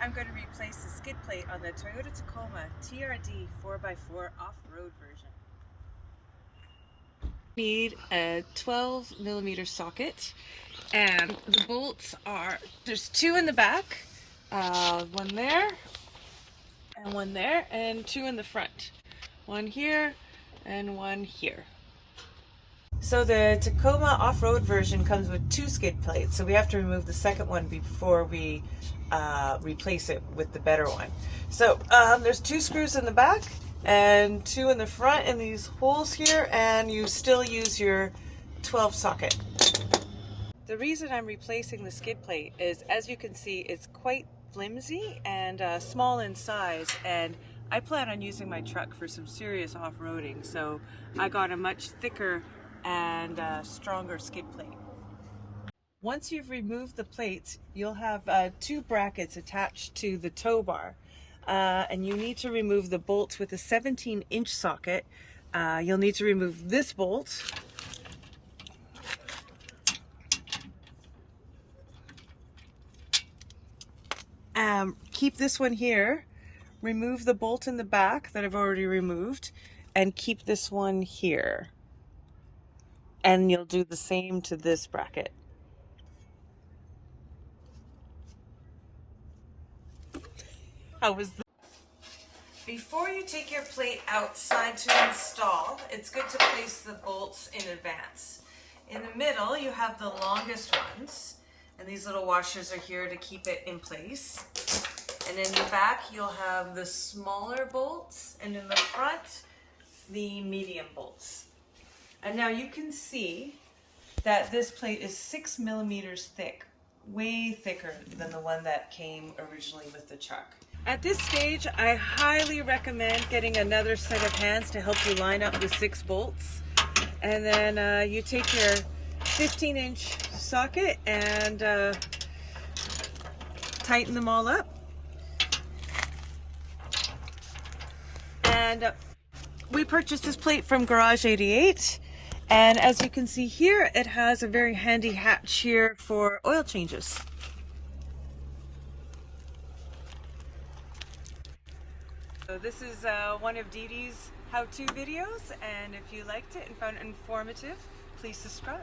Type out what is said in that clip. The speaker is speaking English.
I'm going to replace the skid plate on the Toyota Tacoma TRD 4x4 off-road version. Need a 12mm socket, and the bolts are, there's two in the back, one there and two in the front, one here and one here. So the Tacoma off-road version comes with two skid plates, so we have to remove the second one before we replace it with the better one. So there's two screws in the back and two in the front in these holes here, and you still use your 12 socket. The reason I'm replacing the skid plate is, as you can see, it's quite flimsy and small in size, and I plan on using my truck for some serious off-roading, so I got a much thicker and stronger skid plate. Once you've removed the plates, you'll have two brackets attached to the tow bar, and you need to remove the bolts with a 17-inch socket. You'll need to remove this bolt, keep this one here, remove the bolt in the back that I've already removed, and keep this one here. And you'll do the same to this bracket. How was that? Before you take your plate outside to install, it's good to place the bolts in advance. In the middle, you have the longest ones, and these little washers are here to keep it in place. And in the back, you'll have the smaller bolts, and in the front, the medium bolts. And now you can see that this plate is 6mm thick, way thicker than the one that came originally with the truck. At this stage, I highly recommend getting another set of hands to help you line up the 6 bolts. And then you take your 15-inch socket and tighten them all up. And we purchased this plate from Garage 88. And as you can see here, it has a very handy hatch here for oil changes. So this is one of Dee Dee's how-to videos, and if you liked it and found it informative, please subscribe.